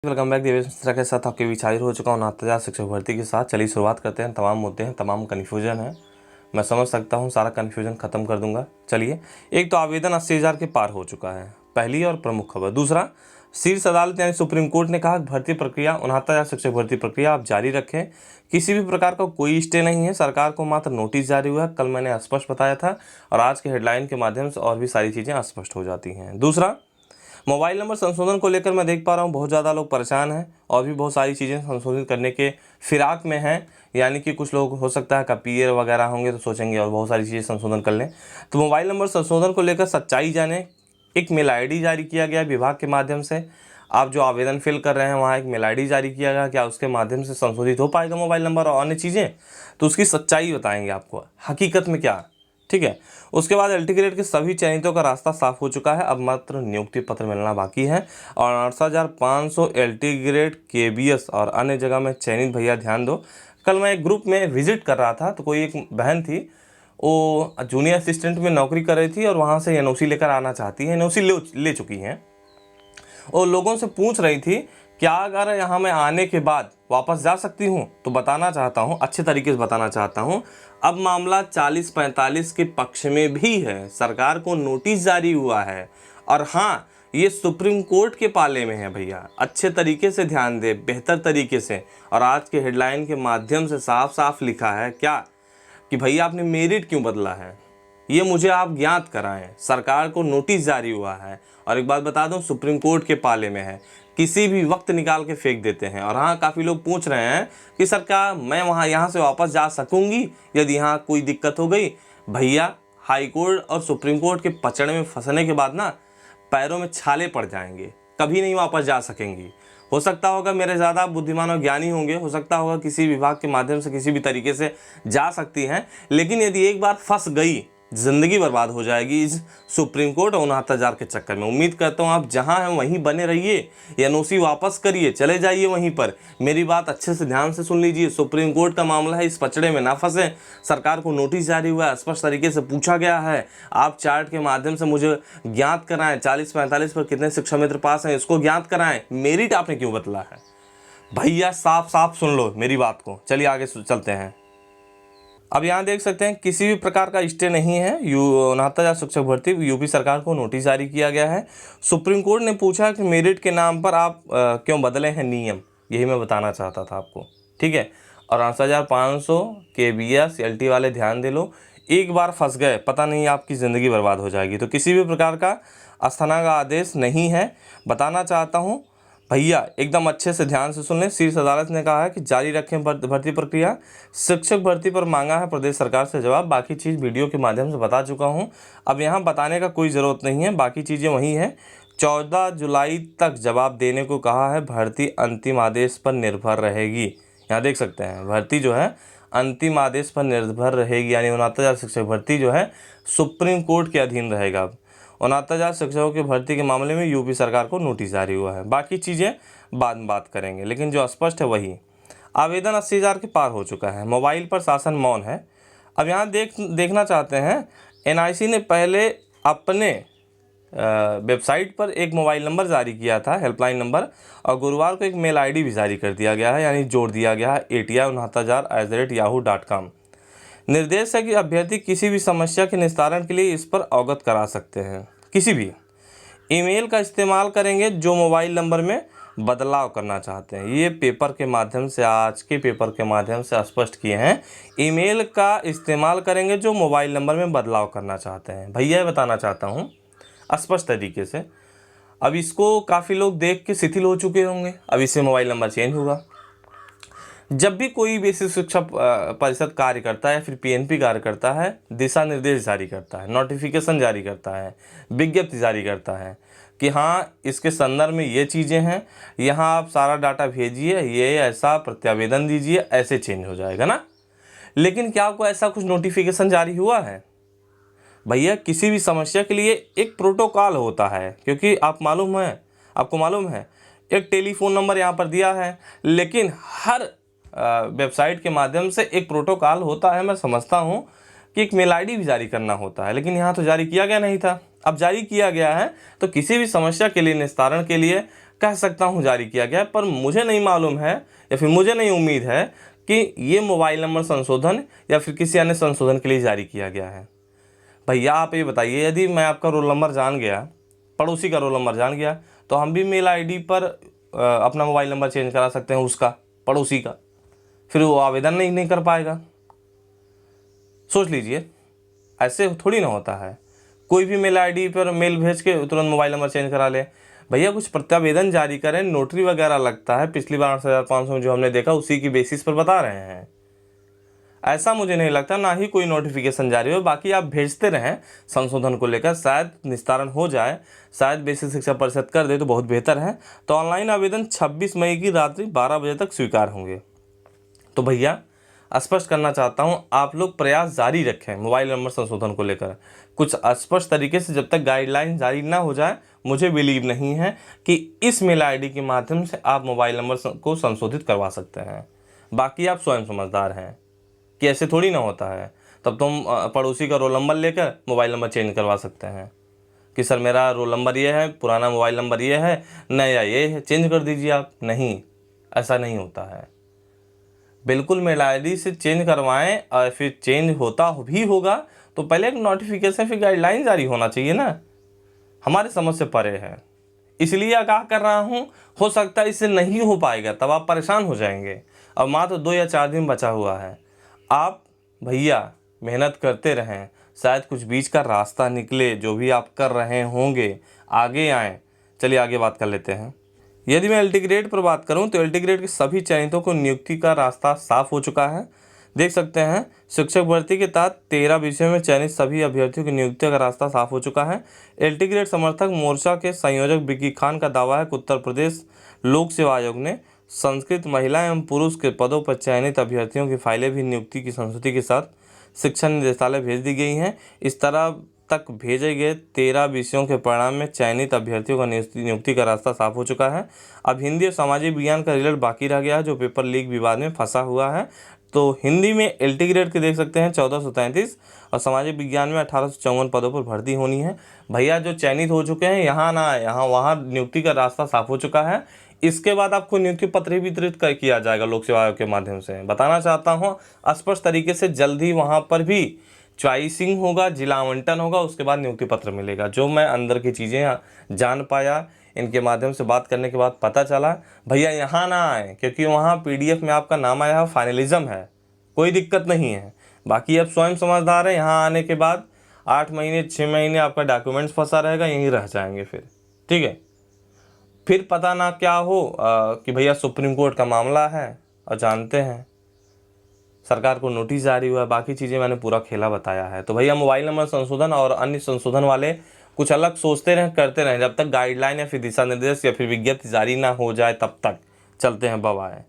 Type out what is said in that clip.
Welcome back Divya Mishra के साथ आपके बीच हाजिर हो चुका हूँ 9,000 शिक्षक भर्ती के साथ। चलिए शुरुआत करते हैं। तमाम मुद्दे हैं, तमाम कन्फ्यूजन है, मैं समझ सकता हूँ, सारा कन्फ्यूजन खत्म कर दूंगा। चलिए, एक तो आवेदन 80,000 के पार हो चुका है, पहली और प्रमुख खबर। दूसरा, शीर्ष अदालत यानी सुप्रीम कोर्ट ने कहा कि भर्ती प्रक्रिया 69,000 शिक्षक भर्ती प्रक्रिया आप जारी रखें, किसी भी प्रकार का कोई स्टे नहीं है। सरकार को मात्र नोटिस जारी हुआ है, कल मैंने स्पष्ट बताया था, और आज के हेडलाइन के माध्यम से और भी सारी चीज़ें स्पष्ट हो जाती हैं। दूसरा, मोबाइल नंबर संशोधन को लेकर मैं देख पा रहा हूँ बहुत ज़्यादा लोग परेशान हैं और भी बहुत सारी चीज़ें संशोधित करने के फिराक में हैं। यानी कि कुछ लोग हो सकता है कपियर वगैरह होंगे तो सोचेंगे और बहुत सारी चीज़ें संशोधन कर लें। तो मोबाइल नंबर संशोधन को लेकर सच्चाई जाने, एक मेल आईडी जारी किया गया विभाग के माध्यम से। आप जो आवेदन फिल कर रहे हैं वहाँ एक मेल आईडी जारी किया गया, क्या उसके माध्यम से संशोधित हो पाएगा मोबाइल नंबर और अन्य चीज़ें, तो उसकी सच्चाई बताएंगे आपको हकीकत में क्या। ठीक है। उसके बाद एलटी ग्रेड के सभी चयनितों का रास्ता साफ हो चुका है, अब मात्र नियुक्ति पत्र मिलना बाकी है। और 68,500 एलटी ग्रेड केबीएस और अन्य जगह में चयनित भैया ध्यान दो। कल मैं एक ग्रुप में विजिट कर रहा था तो कोई एक बहन थी, वो जूनियर असिस्टेंट में नौकरी कर रही थी और वहाँ से एनओसी लेकर आना चाहती है, एनओसी ले चुकी हैं। और लोगों से पूछ रही थी क्या अगर यहाँ मैं आने के बाद वापस जा सकती हूँ, तो बताना चाहता हूँ, अच्छे तरीके से बताना चाहता हूँ, अब मामला 40-45 के पक्ष में भी है। सरकार को नोटिस जारी हुआ है और हाँ, ये सुप्रीम कोर्ट के पाले में है भैया। अच्छे तरीके से ध्यान दे, बेहतर तरीके से। और आज के हेडलाइन के माध्यम से साफ साफ लिखा है क्या कि भैया आपने मेरिट क्यों बदला है, ये मुझे आप ज्ञात कराएं। सरकार को नोटिस जारी हुआ है और एक बात बता दूं, सुप्रीम कोर्ट के पाले में है, किसी भी वक्त निकाल के फेंक देते हैं। और हाँ, काफ़ी लोग पूछ रहे हैं कि सर क्या मैं यहाँ से वापस जा सकूंगी यदि यहाँ कोई दिक्कत हो गई। भैया, हाई कोर्ट और सुप्रीम कोर्ट के पचड़े में फंसने के बाद ना पैरों में छाले पड़ जाएंगे, कभी नहीं वापस जा सकेंगी। हो सकता होगा मेरे ज़्यादा बुद्धिमान और ज्ञानी होंगे, हो सकता होगा किसी विभाग के माध्यम से किसी भी तरीके से जा सकती हैं, लेकिन यदि एक बार फंस गई जिंदगी बर्बाद हो जाएगी इस सुप्रीम कोर्ट और 69,000 के चक्कर में। उम्मीद करता हूँ आप जहाँ हैं वहीं बने रहिए, एनओसी वापस करिए, चले जाइए वहीं पर। मेरी बात अच्छे से ध्यान से सुन लीजिए, सुप्रीम कोर्ट का मामला है, इस पचड़े में ना फंसे। सरकार को नोटिस जारी हुआ है, स्पष्ट तरीके से पूछा गया है, आप चार्ट के माध्यम से मुझे ज्ञात कराएं 40-45 पर कितने शिक्षा मित्र पास हैं, इसको ज्ञात कराएं। मेरिट आपने क्यों बदला है भैया, साफ साफ सुन लो मेरी बात को। चलिए आगे चलते हैं। अब यहाँ देख सकते हैं किसी भी प्रकार का स्टे नहीं है। 69,000 शिक्षक भर्ती यूपी सरकार को नोटिस जारी किया गया है। सुप्रीम कोर्ट ने पूछा कि मेरिट के नाम पर आप क्यों बदले हैं नियम, यही मैं बताना चाहता था आपको। ठीक है। और 68,500 केबीएस एलटी वाले ध्यान दे लो, एक बार फंस गए पता नहीं आपकी ज़िंदगी बर्बाद हो जाएगी। तो किसी भी प्रकार का अस्थाना का आदेश नहीं है, बताना चाहता हूँ भैया, एकदम अच्छे से ध्यान से सुन लें। शीर्ष अदालत ने कहा है कि जारी रखें भर्ती प्रक्रिया। शिक्षक भर्ती पर मांगा है प्रदेश सरकार से जवाब। बाकी चीज़ वीडियो के माध्यम से बता चुका हूं, अब यहां बताने का कोई ज़रूरत नहीं है, बाकी चीज़ें वही हैं। 14 जुलाई तक जवाब देने को कहा है। भर्ती अंतिम आदेश पर निर्भर रहेगी। यहाँ देख सकते हैं भर्ती जो है अंतिम आदेश पर निर्भर रहेगी, यानी 69,000 शिक्षक भर्ती जो है सुप्रीम कोर्ट के अधीन रहेगा। 69,000 शिक्षकों की भर्ती के मामले में यूपी सरकार को नोटिस जारी हुआ है। बाकी चीज़ें बाद में बात करेंगे, लेकिन जो स्पष्ट है वही। आवेदन 80,000 के पार हो चुका है, मोबाइल पर शासन मौन है। अब यहाँ देखना चाहते हैं, एनआईसी ने पहले अपने वेबसाइट पर एक मोबाइल नंबर जारी किया था, हेल्पलाइन नंबर, और गुरुवार को एक मेल आईडी भी जारी कर दिया गया है, यानी जोड़ दिया गया है ATI69,000@yahoo.com। निर्देश है कि अभ्यर्थी किसी भी समस्या के निस्तारण के लिए इस पर अवगत करा सकते हैं। किसी भी ईमेल का इस्तेमाल करेंगे जो मोबाइल नंबर में बदलाव करना चाहते हैं। ये पेपर के माध्यम से, आज के पेपर के माध्यम से स्पष्ट किए हैं, ईमेल का इस्तेमाल करेंगे जो मोबाइल नंबर में बदलाव करना चाहते हैं। भैया बताना चाहता हूँ स्पष्ट तरीके से, अब इसको काफ़ी लोग देख के शिथिल हो चुके होंगे, अब इससे मोबाइल नंबर चेंज होगा। जब भी कोई बेसिक शिक्षा परिषद कार्य करता है या फिर पीएनपी कार्य करता है, दिशा निर्देश जारी करता है, नोटिफिकेशन जारी करता है, विज्ञप्ति जारी करता है कि हाँ इसके संदर्भ में ये चीज़ें हैं, यहाँ आप सारा डाटा भेजिए, ये ऐसा प्रत्यावेदन दीजिए, ऐसे चेंज हो जाएगा ना। लेकिन क्या आपको ऐसा कुछ नोटिफिकेशन जारी हुआ है भैया? किसी भी समस्या के लिए एक प्रोटोकॉल होता है, क्योंकि आपको मालूम है एक टेलीफोन नंबर यहाँ पर दिया है, लेकिन हर वेबसाइट के माध्यम से एक प्रोटोकॉल होता है। मैं समझता हूँ कि एक मेल आईडी भी जारी करना होता है, लेकिन यहाँ तो जारी किया गया नहीं था, अब जारी किया गया है। तो किसी भी समस्या के लिए निस्तारण के लिए कह सकता हूँ जारी किया गया है, पर मुझे नहीं मालूम है या फिर मुझे नहीं उम्मीद है कि ये मोबाइल नंबर संशोधन या फिर किसी अन्य संशोधन के लिए जारी किया गया है। भैया आप ये बताइए, यदि मैं आपका रोल नंबर जान गया, पड़ोसी का रोल नंबर जान गया, तो हम भी मेल आईडी पर अपना मोबाइल नंबर चेंज करा सकते हैं उसका, पड़ोसी का, फिर वो आवेदन नहीं कर पाएगा। सोच लीजिए, ऐसे थोड़ी ना होता है। कोई भी मेल आईडी पर मेल भेज के तुरंत मोबाइल नंबर चेंज करा ले। भैया कुछ प्रत्यावेदन जारी करें, नोटरी वगैरह लगता है, पिछली बार 8,500 में जो हमने देखा उसी की बेसिस पर बता रहे हैं। ऐसा मुझे नहीं लगता, ना ही कोई नोटिफिकेशन जारी हो। बाकी आप भेजते रहें संशोधन को लेकर, शायद निस्तारण हो जाए, शायद बेसिक शिक्षा परिषद कर दे तो बहुत बेहतर है। तो ऑनलाइन आवेदन 26 मई की रात्रि 12 बजे तक स्वीकार होंगे। तो भैया स्पष्ट करना चाहता हूं, आप लोग प्रयास जारी रखें मोबाइल नंबर संशोधन को लेकर। कुछ स्पष्ट तरीके से जब तक गाइडलाइन जारी ना हो जाए, मुझे बिलीव नहीं है कि इस मेल आईडी के माध्यम से आप मोबाइल नंबर को संशोधित करवा सकते हैं। बाकी आप स्वयं समझदार हैं कि ऐसे थोड़ी ना होता है। तब तुम पड़ोसी का रोल नंबर लेकर मोबाइल नंबर चेंज करवा सकते हैं कि सर मेरा रोल नंबर ये है, पुराना मोबाइल नंबर ये है, नया ये है, चेंज कर दीजिए आप। नहीं, ऐसा नहीं होता है। बिल्कुल मेल आईडी से चेंज करवाएं, और फिर चेंज होता भी होगा तो पहले एक नोटिफिकेशन फिर गाइडलाइन जारी होना चाहिए ना। हमारे समझ से परे है, इसलिए आगाह कर रहा हूँ। हो सकता है इससे नहीं हो पाएगा, तब आप परेशान हो जाएंगे। अब मात्र 2 या 4 दिन बचा हुआ है। आप भैया मेहनत करते रहें, शायद कुछ बीच का रास्ता निकले। जो भी आप कर रहे होंगे आगे आएँ। चलिए आगे बात कर लेते हैं। यदि मैं एलटी ग्रेड पर बात करूं तो एलटी ग्रेड के सभी चयनितों को नियुक्ति का रास्ता साफ हो चुका है। देख सकते हैं, शिक्षक भर्ती के तहत 13 विषयों में चयनित सभी अभ्यर्थियों की नियुक्ति का रास्ता साफ हो चुका है। एलटी ग्रेड समर्थक मोर्चा के संयोजक विक्की खान का दावा है कि उत्तर प्रदेश लोक सेवा आयोग ने संस्कृत महिला एवं पुरुष के पदों पर चयनित अभ्यर्थियों की फाइलें भी नियुक्ति की संस्तुति के साथ शिक्षा निदेशालय भेज दी गई हैं। इस तरह तक भेजे गए 13 विषयों के परिणाम में चयनित अभ्यर्थियों का नियुक्ति का रास्ता साफ हो चुका है। अब हिंदी और सामाजिक विज्ञान का रिजल्ट बाकी रह गया है, जो पेपर लीक विवाद में फंसा हुआ है। तो हिंदी में एलटी ग्रेड के देख सकते हैं 1433 और सामाजिक विज्ञान में 1854 पदों पर भर्ती होनी है। भैया जो चयनित हो चुके हैं, यहाँ ना यहाँ वहाँ नियुक्ति का रास्ता साफ हो चुका है। इसके बाद आपको नियुक्ति पत्र ही वितरित किया जाएगा लोक सेवा आयोग के माध्यम से। बताना चाहता हूँ स्पष्ट तरीके से, जल्द ही वहाँ पर भी चॉइसिंग होगा, जिला आवंटन होगा, उसके बाद नियुक्ति पत्र मिलेगा। जो मैं अंदर की चीज़ें जान पाया, इनके माध्यम से बात करने के बाद पता चला। भैया यहाँ ना आए, क्योंकि वहाँ पीडीएफ में आपका नाम आया है, फाइनलिज्म है, कोई दिक्कत नहीं है। बाकी आप स्वयं समझदार हैं। यहाँ आने के बाद 8 महीने 6 महीने आपका डॉक्यूमेंट्स फंसा रहेगा, यहीं रह जाएंगे फिर। ठीक है, फिर पता ना क्या हो कि भैया सुप्रीम कोर्ट का मामला है, और जानते हैं सरकार को नोटिस जारी हुआ है। बाकी चीज़ें मैंने पूरा खेला बताया है। तो भैया मोबाइल नंबर संशोधन और अन्य संशोधन वाले कुछ अलग सोचते रहें, करते रहें, जब तक गाइडलाइन या फिर दिशा निर्देश या फिर विज्ञप्ति जारी ना हो जाए तब तक। चलते हैं, बाय बाय।